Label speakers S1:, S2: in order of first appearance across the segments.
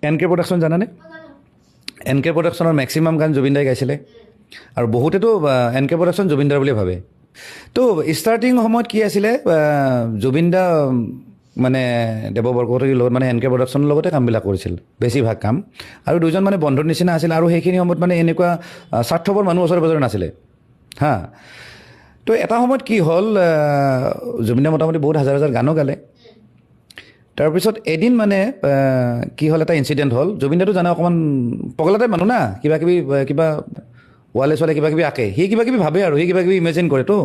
S1: N K production জানানে? N K প্ৰডাকশ্যনৰ maximum গান জুবিন দাই গাইছিলে আৰু বহুতেতো এন কে প্ৰডাকশ্যন জুবিন দাৰ বুলি ভাবে। তো ষ্টাৰ্টিং সময়ত কি আছিলে, জুবিন দা মানে দেৱ বৰকটকীৰ লগত মানে এন কে প্ৰডাকশ্যনৰ লগতে কামবিলাক কৰিছিল বেছিভাগ কাম, আৰু দুজন মানে বন্ধুৰ নিচিনা আছিল। আৰু সেইখিনি সময়ত মানে এনেকুৱা স্বাৰ্থপৰ মানুহ ওচৰে পাজৰে নাছিলে হা। তো এটা সময়ত কি হ'ল, জুবিন দা মোটামুটি বহুত হাজাৰ হাজাৰ গানো গালে। তাৰপিছত এদিন মানে কি হ'ল, এটা ইনচিডেণ্ট হ'ল। জুবিন দাটো জানে অকণমান পগলাতে মানুহ না, কিবা ৱালে চোৱালে কিবা কিবি আঁকে, সি কিবা কিবি ভাবে আৰু সি কিবা কিবি ইমেজিন কৰেতো,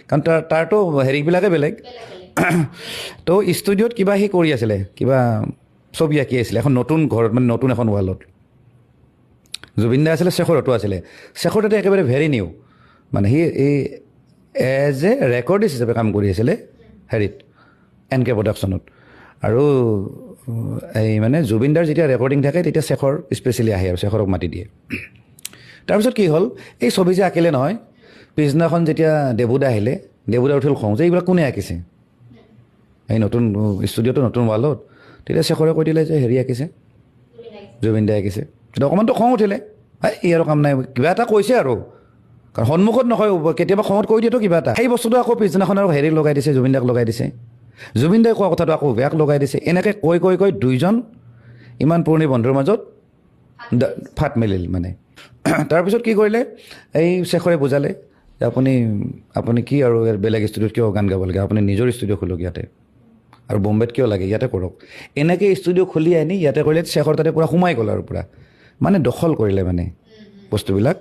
S1: কাৰণ তাৰতো হেৰিবিলাকে বেলেগ। তো ষ্টুডিঅ'ত কিবা সি কৰি আছিলে, কিবা ছবি আঁকি আছিলে এখন নতুন ঘৰত, মানে নতুন এখন ৱালত। জুবিন দা আছিলে, শেখৰতো আছিলে। শেখৰ তাতে একেবাৰে ভেৰি নিউ, মানে সি এই এজ এ ৰেকৰ্ডিষ্ট হিচাপে কাম কৰি আছিলে হেৰিত এন কে প্ৰডাকশ্যনত। আৰু এই মানে জুবিন দাৰ যেতিয়া ৰেকৰ্ডিং থাকে তেতিয়া শেখৰ স্পেচিয়েলি আহে আৰু শেখৰক মাতি দিয়ে। তাৰপিছত কি হ'ল, এই ছবি যে আঁকিলে নহয়, পিছদিনাখন যেতিয়া দেবুদা আহিলে, দেবুদা উঠিল খং যে এইবিলাক কোনে আঁকিছে এই নতুন ষ্টুডিঅ'টো নতুন ৱালত। তেতিয়া শেখৰে কৈ দিলে যে হেৰি আঁকিছে, জুবিন দাই আঁকিছে। তেতিয়া অকণমানতো খং উঠিলে, ই আৰু কাম নাই, কিবা এটা কৈছে আৰু, কাৰণ সন্মুখত নকয়, কেতিয়াবা খঙত কৈ দিয়েতো কিবা এটা। সেই বস্তুটো আকৌ পিছদিনাখন আৰু হেৰি লগাই দিছে, জুবিন দাক লগাই দিছে। জুবিন দাই কোৱা কথাটো আকৌ বেয়াক লগাই দিছে। এনেকৈ কৈ দুইজন ইমান পুৰণি বন্ধুৰ মাজত ফাট মেলিল মানে। তাৰপিছত কি কৰিলে, এই শেখৰে বুজালে যে আপুনি কি আৰু বেলেগ ষ্টুডিঅ'ত কিয় গান গাব লাগে, আপুনি নিজৰ ষ্টুডিঅ' খোলক ইয়াতে, আৰু বম্বেত কিয় লাগে, ইয়াতে কৰক। এনেকৈ ষ্টুডিঅ' খুলি আনি ইয়াতে কৰিলে শেখৰ তাতে পূৰা সোমাই গ'ল আৰু পূৰা মানে দখল কৰিলে মানে বস্তুবিলাক।